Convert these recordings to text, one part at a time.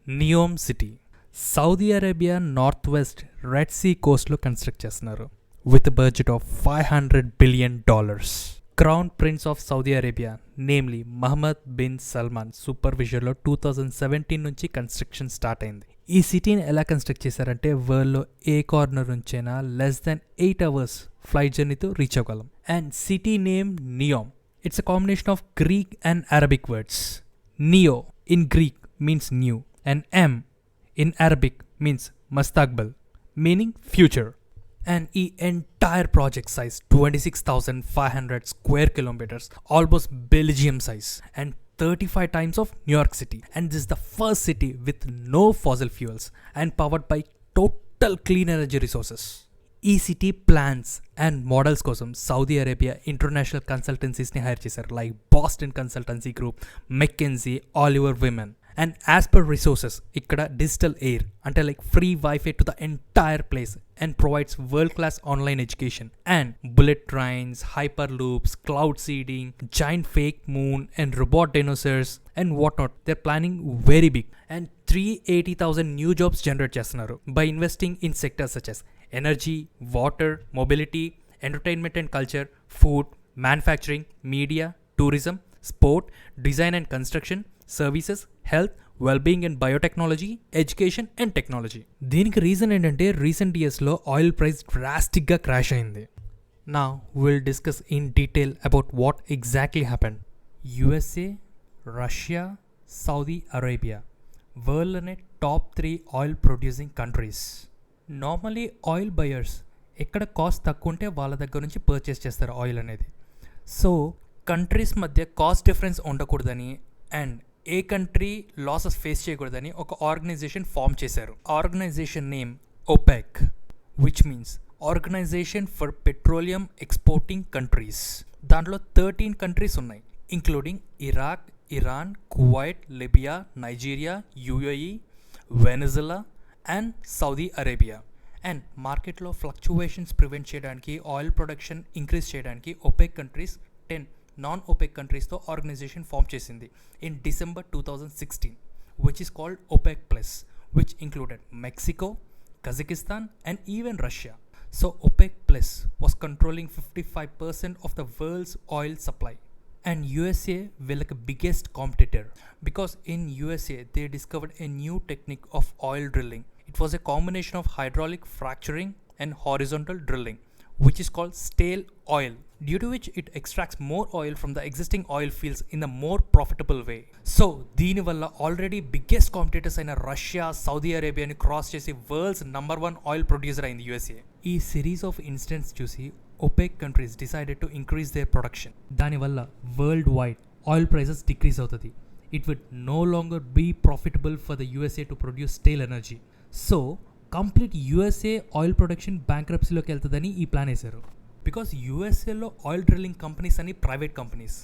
NEOM city Saudi Arabia north west Red Sea కోస్ట్లో construct చేస్తున్నారు with budget of $500 billion. Crown prince of Saudi Arabia namely Mohammed bin Salman సూపర్విజన్లో 2017 నుంచి construction start అయింది. ఈ సిటీని ఎలా కన్స్ట్రక్ట్ చేశారంటే వరల్డ్లో ఏ కార్నర్ నుంచైనా less than 8 hours ఫ్లైట్ జర్నీతో రీచ్ అవ్వగలం. And city name Neom. It's a combination of Greek and Arabic words. Neo in Greek means new and M in Arabic means Mustaqbal, meaning future. And the entire project size 26,500 square kilometers, almost Belgium size, and 35 times of New York City. And this is the first city with no fossil fuels and powered by total clean energy resources. ఈ city plans and models కోసం Saudi Arabia international కన్సల్టెన్సీస్ని hire చేశారు, like Boston consultancy group, McKinsey, Oliver Wyman. And as per resources ఇక్కడ digital air అంటే like free wifi to the entire place and provides world class online education and bullet trains, hyper loops, cloud seeding, giant fake moon and robot dinosaurs and whatnot. They're planning very big and 380,000 new jobs generate చేస్తున్నారు by investing in sectors such as energy, water, mobility, entertainment and culture, food, manufacturing, media, tourism, sport, design and construction, services, health, well-being and biotechnology, education and technology. దీనికి reason ఏంటంటే recent ఇయర్స్లో oil price డ్రాస్టిక్గా crash అయింది. Now we'll discuss in detail about what exactly happened. USA, Russia, Saudi Arabia, వరల్డ్లోనే top 3 oil producing countries. Normally oil buyers ఎక్కడ cost తక్కువ ఉంటే వాళ్ళ దగ్గర నుంచి పర్చేస్ చేస్తారు ఆయిల్ అనేది. సో కంట్రీస్ మధ్య కాస్ట్ డిఫరెన్స్ ఉండకూడదని అండ్ ఏ కంట్రీ లాసెస్ ఫేస్ చేయకూడదని ఒక ఆర్గనైజేషన్ ఫామ్ చేశారు. Organization name OPEC, which means organization for petroleum exporting countries. దాంట్లో 13 కంట్రీస్ ఉన్నాయి, including Iraq, Iran, Kuwait, Libya, Nigeria, UAE, Venezuela and Saudi Arabia. And మార్కెట్లో ఫ్లక్చువేషన్స్ ప్రివెంట్ చేయడానికి, ఆయిల్ ప్రొడక్షన్ ఇంక్రీజ్ చేయడానికి OPEC countries 10 non OPEC కంట్రీస్తో organization form చేసింది in December 2016, which is called OPEC Plus, which included Mexico, Kazakhstan and even Russia. So OPEC Plus was controlling 55% of the world's oil supply. And USA were like a biggest competitor because in USA they discovered a new technique of oil drilling. It was a combination of hydraulic fracturing and horizontal drilling, which is called stale oil, due to which it extracts more oil from the existing oil fields in a more profitable way. So దీని వల్ల already biggest competitors అయిన Russia, Saudi అరేబియాని cross చేసి world's number 1 oil producer అయింది USA. ఈ series of incidents చూసి OPEC countries decided to increase their production. దానివల్ల world wide oil prices decrease అవుతుంది. It would no longer be profitable for the USA to produce shale energy. So complete USA oil production బ్యాంక్రప్సీలోకి వెళ్తుందని ఈ plan వేశారు. Because USAలో oil drilling companies అన్ని private companies,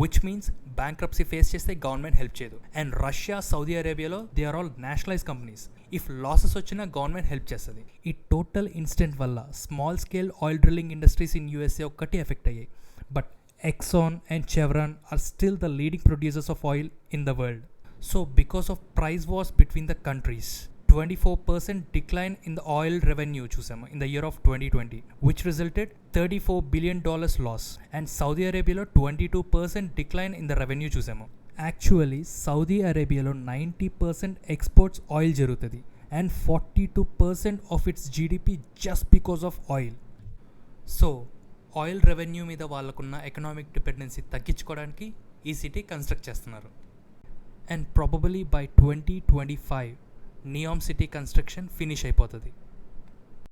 which means bankruptcy face చేస్తే government help చేయదు. And Russia, Saudi అరేబియాలో they are all nationalize companies. If losses వచ్చినా గవర్నమెంట్ హెల్ప్ చేస్తుంది. ఈ టోటల్ ఇన్సిడెంట్ వల్ల small scale oil drilling industries in USA ఒక్కటి effect అయ్యాయి. But Exxon and Chevron are still the leading producers of oil in the world. So because of price wars between the countries, 24% decline in the oil revenue చూసాము in the year of 2020, which resulted $34 billion loss. And Saudi Arabiaలో 22% decline in the revenue చూసాము. Actually Saudi అరేబియాలో 90% exports oil జరుగుతుంది and 42% of its GDP just because of oil. So oil revenue మీద వాళ్ళకున్న economic dependency తగ్గించుకోవడానికి ఈ city construct చేస్తున్నారు. And probably by 2025 Neom city construction finish అయిపోతుంది.